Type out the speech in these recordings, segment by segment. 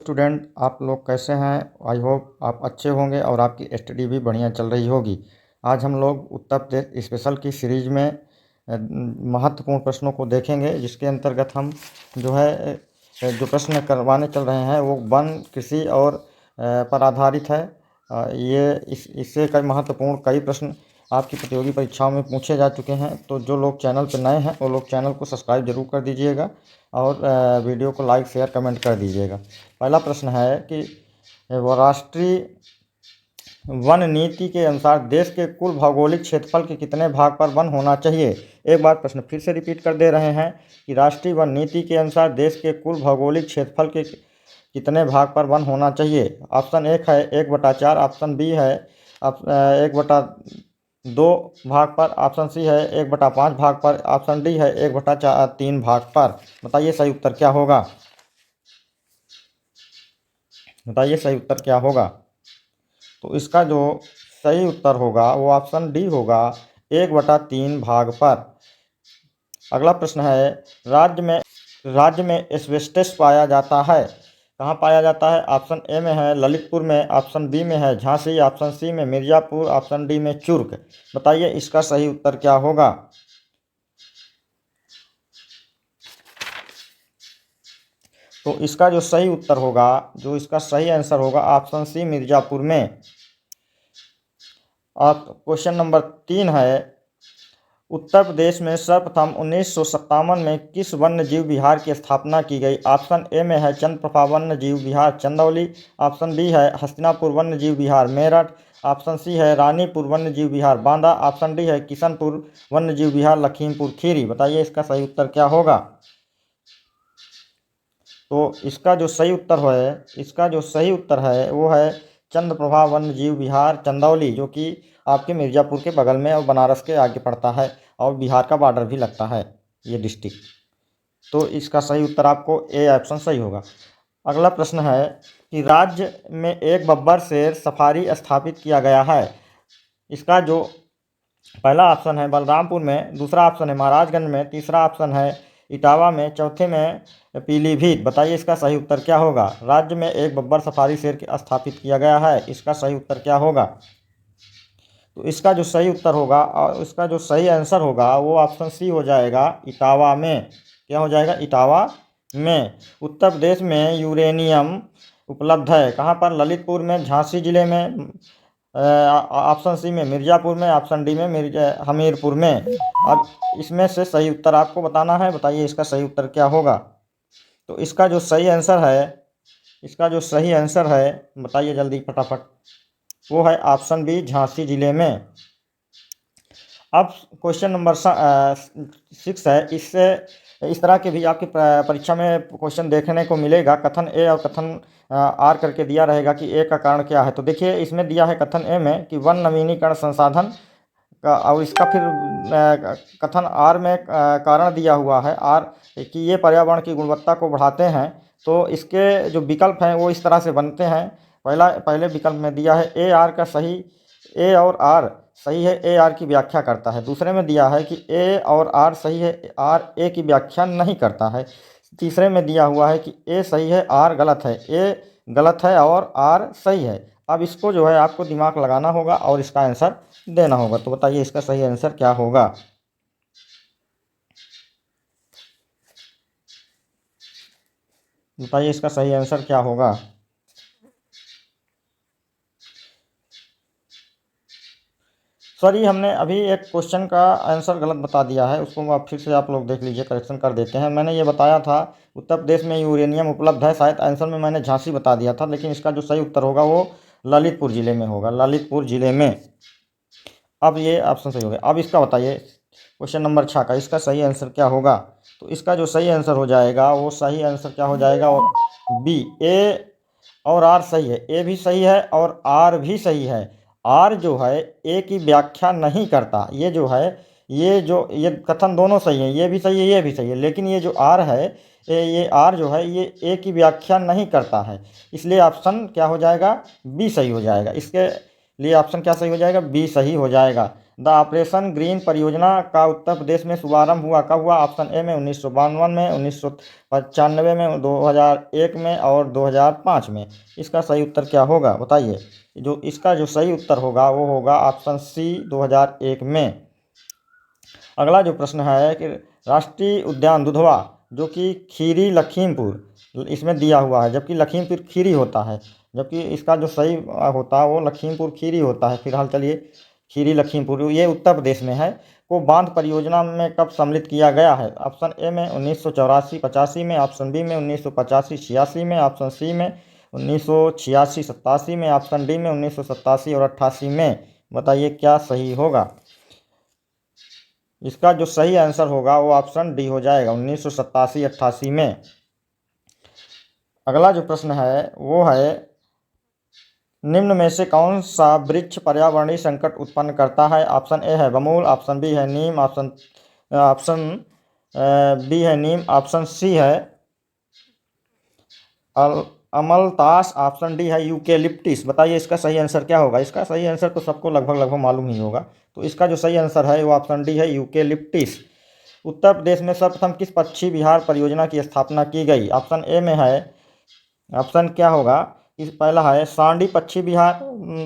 Student, आप लोग कैसे हैं? आई होप आप अच्छे होंगे और आपकी स्टडी भी बढ़िया चल रही होगी। आज हम लोग उत्तर प्रदेश स्पेशल की सीरीज में महत्वपूर्ण प्रश्नों को देखेंगे, जिसके अंतर्गत हम जो है जो प्रश्न करवाने चल रहे हैं वो वन, कृषि और पर आधारित है। इससे कई महत्वपूर्ण कई प्रश्न आपकी प्रतियोगी परीक्षाओं में पूछे जा चुके हैं। तो जो लोग चैनल पर नए हैं वो लोग चैनल को सब्सक्राइब जरूर कर दीजिएगा और वीडियो को लाइक शेयर कमेंट कर दीजिएगा। पहला प्रश्न है कि वो राष्ट्रीय वन नीति के अनुसार देश के कुल भौगोलिक क्षेत्रफल के कितने भाग पर वन होना चाहिए। एक बार प्रश्न फिर से रिपीट कर दे रहे हैं कि राष्ट्रीय वन नीति के अनुसार देश के कुल भौगोलिक क्षेत्रफल के कितने भाग पर वन होना चाहिए। ऑप्शन एक है 1/4, ऑप्शन बी है 1/2 भाग पर, ऑप्शन सी है 1/5 भाग पर, ऑप्शन डी है 1/3 भाग पर। बताइए सही उत्तर क्या होगा। बताइए सही उत्तर क्या होगा। तो इसका जो सही उत्तर होगा वो ऑप्शन डी होगा, 1/3 भाग पर। अगला प्रश्न है, राज्य में एस्बेस्टस पाया जाता है। कहाँ पाया जाता है? ऑप्शन ए में है ललितपुर में, ऑप्शन बी में है झांसी, ऑप्शन सी में मिर्ज़ापुर, ऑप्शन डी में चुर्क। बताइए इसका सही उत्तर क्या होगा। तो इसका जो सही उत्तर होगा, जो इसका सही आंसर होगा, ऑप्शन सी मिर्ज़ापुर में। और क्वेश्चन नंबर 3 है, उत्तर प्रदेश में सर्वप्रथम 1957 में किस वन्य जीव विहार की स्थापना की गई। ऑप्शन ए में है चंद्रप्रभा वन्य जीव विहार चंदौली, ऑप्शन बी है हस्तिनापुर वन्य जीव विहार मेरठ, ऑप्शन सी है रानीपुर वन्य जीव विहार बांदा, ऑप्शन डी है किशनपुर वन्य जीव विहार लखीमपुर खीरी। बताइए इसका सही उत्तर क्या होगा। तो इसका जो सही उत्तर है वो है चंद्रप्रभा वन्य जीव विहार चंदौली, जो कि आपके मिर्ज़ापुर के बगल में और बनारस के आगे पड़ता है और बिहार का बॉर्डर भी लगता है ये डिस्ट्रिक्ट। तो इसका सही उत्तर आपको ए ऑप्शन सही होगा। अगला प्रश्न है कि राज्य में एक बब्बर शेर सफारी स्थापित किया गया है। इसका जो पहला ऑप्शन है बलरामपुर में, दूसरा ऑप्शन है महाराजगंज में, तीसरा ऑप्शन है इटावा में, चौथे में पीलीभीत। बताइए इसका सही उत्तर क्या होगा। राज्य में एक बब्बर सफारी शेर स्थापित किया गया है, इसका सही उत्तर क्या होगा। तो इसका जो सही उत्तर होगा और इसका जो सही आंसर होगा वो ऑप्शन सी हो जाएगा, इटावा में। क्या हो जाएगा? इटावा में। उत्तर प्रदेश में यूरेनियम उपलब्ध है कहाँ पर? ललितपुर में, झांसी जिले में, ऑप्शन सी में मिर्ज़ापुर में, ऑप्शन डी में हमीरपुर में। अब इसमें से सही उत्तर आपको बताना है। बताइए इसका सही उत्तर क्या होगा। तो इसका जो सही आंसर है बताइए जल्दी फटाफट, वो है ऑप्शन बी झांसी जिले में। अब क्वेश्चन नंबर 6 है, इससे इस तरह के भी आपकी परीक्षा में क्वेश्चन देखने को मिलेगा। कथन ए और कथन आर करके दिया रहेगा कि ए का कारण क्या है। तो देखिए इसमें दिया है कथन ए में कि वन नवीनीकरण संसाधन का, और इसका फिर कथन आर में कारण दिया हुआ है आर कि ये पर्यावरण की गुणवत्ता को बढ़ाते हैं। तो इसके जो विकल्प हैं वो इस तरह से बनते हैं। पहले विकल्प में दिया है ए और आर सही है, ए आर की व्याख्या करता है। दूसरे में दिया है कि ए और आर सही है, आर ए की व्याख्या नहीं करता है। तीसरे में दिया हुआ है कि ए सही है, आर गलत है, ए गलत है और आर सही है। अब इसको जो है आपको दिमाग लगाना होगा और इसका आंसर देना होगा। तो बताइए इसका सही आंसर क्या होगा। बताइए इसका सही आंसर क्या होगा। सॉरी, हमने अभी एक क्वेश्चन का आंसर गलत बता दिया है, उसको आप फिर से आप लोग देख लीजिए, करेक्शन कर देते हैं। मैंने ये बताया था उत्तर प्रदेश में यूरेनियम उपलब्ध है, शायद आंसर में मैंने झांसी बता दिया था, लेकिन इसका जो सही उत्तर होगा वो ललितपुर ज़िले में होगा, ललितपुर ज़िले में। अब ये ऑप्शन सही हो गया। अब इसका बताइए क्वेश्चन नंबर 6 का इसका सही आंसर क्या होगा। तो इसका जो सही आंसर हो जाएगा वो सही आंसर क्या हो जाएगा, बी, ए और आर सही है। ए भी सही है और आर भी सही है। आर जो है ए की व्याख्या नहीं करता। ये कथन दोनों सही है, ये भी सही है, ये भी सही है, लेकिन ये जो आर है, ये आर जो है ये ए की व्याख्या नहीं करता है। इसलिए ऑप्शन क्या हो जाएगा, बी सही हो जाएगा। इसके लिए ऑप्शन क्या सही हो जाएगा, बी सही हो जाएगा। द ऑपरेशन ग्रीन परियोजना का उत्तर प्रदेश में शुभारंभ हुआ कब हुआ? ऑप्शन ए में 1952 में, 1995 में, 2001 में और 2005 में। इसका सही उत्तर क्या होगा बताइए? इसका जो सही उत्तर होगा वो होगा ऑप्शन सी 2001 में। अगला जो प्रश्न है कि राष्ट्रीय उद्यान दुधवा जो कि खीरी लखीमपुर इसमें दिया हुआ है, जबकि लखीमपुर खीरी होता है, जबकि इसका जो सही होता है वो लखीमपुर खीरी होता है। फिलहाल चलिए खीरी लखीमपुर ये उत्तर प्रदेश में है, को बांध परियोजना में कब सम्मिलित किया गया है? ऑप्शन ए में 1984-85 में, ऑप्शन बी में 1985-86 में, ऑप्शन सी में 1986-87 में, ऑप्शन डी में 1987 और 88 में। बताइए क्या सही होगा? इसका जो सही आंसर होगा वो ऑप्शन डी हो जाएगा, 1987-88 में। अगला जो प्रश्न है वो है निम्न में से कौन सा वृक्ष पर्यावरणीय संकट उत्पन्न करता है? ऑप्शन ए है बमूल, ऑप्शन बी है नीम, ऑप्शन बी है नीम, ऑप्शन सी है अमलतास, ऑप्शन डी है यूकेलिप्टिस। बताइए इसका सही आंसर क्या होगा? इसका सही आंसर तो सबको लगभग मालूम ही होगा, तो इसका जो सही आंसर है वो ऑप्शन डी है यूकेलिप्टिस। उत्तर प्रदेश में सर्वप्रथम किस पक्षी विहार परियोजना की स्थापना की गई? ऑप्शन ए में है, ऑप्शन क्या होगा? इस पहला है सांडी पक्षी विहार,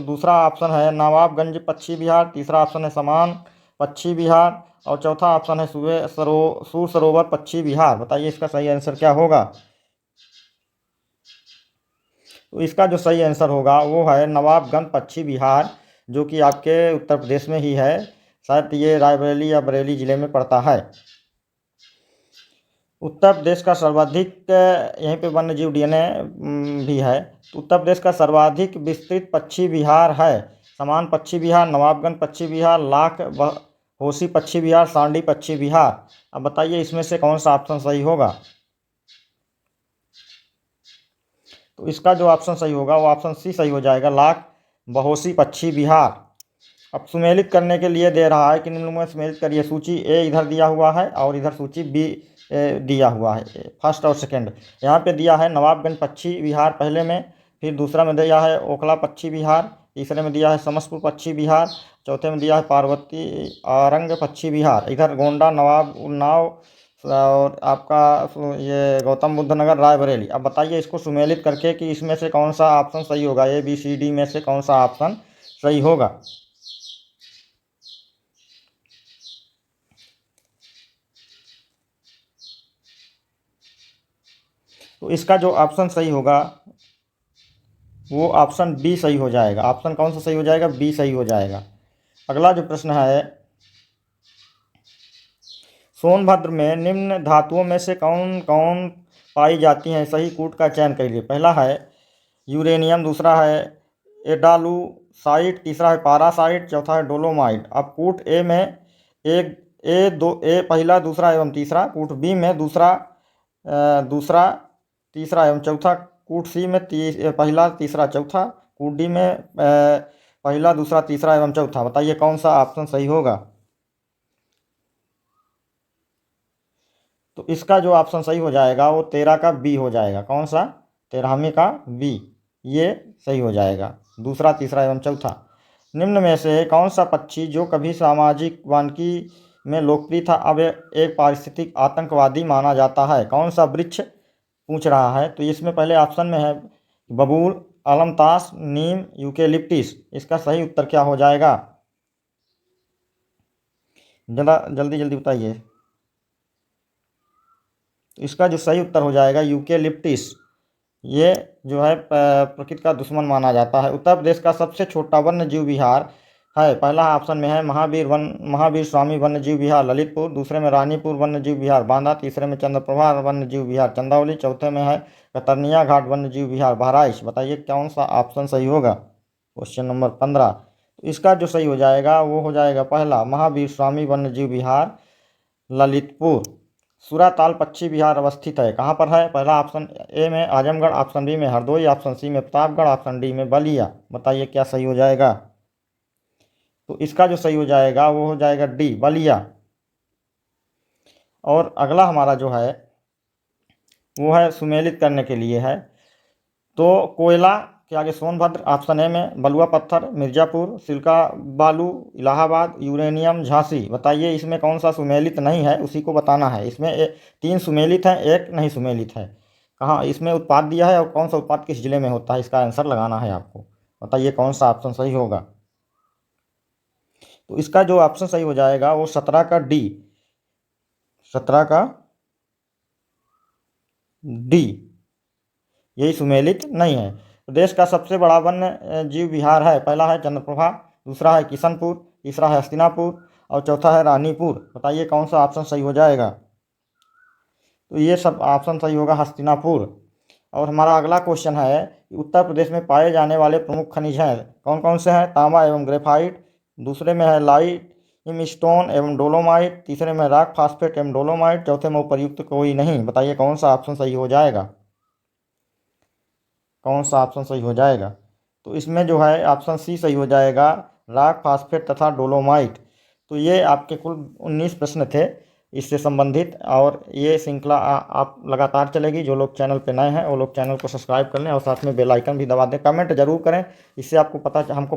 दूसरा ऑप्शन है नवाबगंज पक्षी विहार, तीसरा ऑप्शन है समान पक्षी विहार और चौथा ऑप्शन है सूर सरोवर पक्षी विहार। बताइए इसका सही आंसर क्या होगा? तो इसका जो सही आंसर होगा वो है नवाबगंज पक्षी विहार, जो कि आपके उत्तर प्रदेश में ही है, शायद ये रायबरेली या बरेली जिले में पड़ता है। उत्तर प्रदेश का सर्वाधिक यहीं पे वन्य जीव डीएनए भी है। उत्तर प्रदेश का सर्वाधिक विस्तृत पक्षी विहार है समान पक्षी विहार, नवाबगंज पक्षी विहार, लाख होसी पक्षी विहार, सांडी पक्षी विहार। अब बताइए इसमें से कौन सा ऑप्शन सही होगा? तो इसका जो ऑप्शन सही होगा वो ऑप्शन सी सही हो जाएगा, लाख बहोसी पक्षी विहार। अब सुमेलित करने के लिए दे रहा है कि निम्न में सुमेलित करिए। सूची ए इधर दिया हुआ है और इधर सूची बी दिया हुआ है, फर्स्ट और सेकंड। यहाँ पे दिया है नवाबगंज पक्षी विहार पहले में, फिर दूसरा में दिया है ओखला पक्षी विहार, तीसरे में दिया है समस्तपुर पक्षी विहार, चौथे में दिया है पार्वती आरंग पक्षी विहार। इधर गोंडा, नवाब, उन्नाव और आपका ये गौतम बुद्ध नगर, रायबरेली। अब बताइए इसको सुमेलित करके कि इसमें से कौन सा ऑप्शन सही होगा, ए बी सी डी में से कौन सा ऑप्शन सही होगा? तो इसका जो ऑप्शन सही होगा वो ऑप्शन बी सही हो जाएगा। ऑप्शन कौन सा सही हो जाएगा? बी सही हो जाएगा। अगला जो प्रश्न है सोनभद्र में निम्न धातुओं में से कौन कौन पाई जाती हैं? सही कूट का चयन करिए। पहला है यूरेनियम, दूसरा है एडालूसाइट, तीसरा है पारासाइट, चौथा है डोलोमाइट। अब कूट ए में एक पहला, दूसरा एवं तीसरा, कूट बी में दूसरा तीसरा एवं चौथा, कूट सी में पहला तीसरा चौथा, कूट डी में पहला दूसरा तीसरा एवं चौथा। बताइए कौन सा ऑप्शन सही होगा? तो इसका जो ऑप्शन सही हो जाएगा वो 13 का बी हो जाएगा। कौन सा? 13वीं का बी, ये सही हो जाएगा, दूसरा तीसरा एवं चौथा। निम्न में से कौन सा पक्षी जो कभी सामाजिक वानिकी में लोकप्रिय था अब एक पारिस्थितिक आतंकवादी माना जाता है? कौन सा वृक्ष पूछ रहा है? तो इसमें पहले ऑप्शन में है बबूल, अलमतास, नीम, यूकेलिप्टिस। इसका सही उत्तर क्या हो जाएगा? जरा जल्दी जल्दी बताइए। इसका जो सही उत्तर हो जाएगा यूकेलिप्टिस। ये जो है प्रकृति का दुश्मन माना जाता है। उत्तर प्रदेश का सबसे छोटा वन्य जीव विहार है। पहला ऑप्शन में है महावीर स्वामी वन्य जीव विहार ललितपुर, दूसरे में रानीपुर वन्य जीव विहार बांदा, तीसरे में चंद्रप्रभा वन्य जीव विहार चंदौली, चौथे में है कतरनिया घाट वन्य जीव विहार बहराइच। बताइए कौन सा ऑप्शन सही होगा? Question number 15। तो इसका जो सही हो जाएगा वो हो जाएगा पहला महावीर स्वामी वन्य जीव विहार ललितपुर। सूराताल पक्षी विहार अवस्थित है, कहाँ पर है? पहला ऑप्शन ए में आजमगढ़, ऑप्शन बी में हरदोई, ऑप्शन सी में प्रतापगढ़, ऑप्शन डी में बलिया। बताइए क्या सही हो जाएगा? तो इसका जो सही हो जाएगा वो हो जाएगा डी, बलिया। और अगला हमारा जो है वो है सुमेलित करने के लिए है। तो कोयला के आगे सोनभद्र, ऑप्शन ए में बलुआ पत्थर मिर्ज़ापुर, सिलिका बालू इलाहाबाद, यूरेनियम झांसी। बताइए इसमें कौन सा सुमेलित नहीं है, उसी को बताना है। इसमें 3 सुमेलित हैं, एक नहीं सुमेलित है। कहाँ इसमें उत्पाद दिया है और कौन सा उत्पाद किस जिले में होता है, इसका आंसर लगाना है आपको। बताइए कौन सा ऑप्शन सही होगा। तो इसका जो ऑप्शन सही हो जाएगा वो 17 का डी, 17 का डी, यही सुमेलित नहीं है। तो देश का सबसे बड़ा वन्य जीव विहार है, पहला है चंद्रप्रभा, दूसरा है किशनपुर, तीसरा है हस्तिनापुर और चौथा है रानीपुर। बताइए कौन सा ऑप्शन सही हो जाएगा। तो ये सब ऑप्शन सही होगा हस्तिनापुर। और हमारा अगला क्वेश्चन है कि उत्तर प्रदेश में पाए जाने वाले प्रमुख खनिज हैं, कौन कौन से हैं। तांबा एवं ग्रेफाइट, दूसरे में है लाइम स्टोन एवं डोलोमाइट, तीसरे में रॉक फास्फेट एवं डोलोमाइट, चौथे में उपर्युक्त कोई नहीं। बताइए कौन सा ऑप्शन सही हो जाएगा, कौन सा ऑप्शन सही हो जाएगा। तो इसमें जो है ऑप्शन सी सही हो जाएगा, रॉक फास्फेट तथा डोलोमाइट। तो ये आपके कुल 19 प्रश्न थे इससे संबंधित, और ये श्रृंखला आप लगातार चलेगी। जो लोग चैनल पे नए हैं वो लोग चैनल को सब्सक्राइब कर लें और साथ में बेल आइकन भी दबा दें। कमेंट जरूर करें, इससे हमको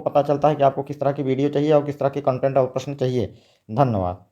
पता चलता है कि आपको किस तरह की वीडियो चाहिए और किस तरह के कंटेंट और प्रश्न चाहिए। धन्यवाद।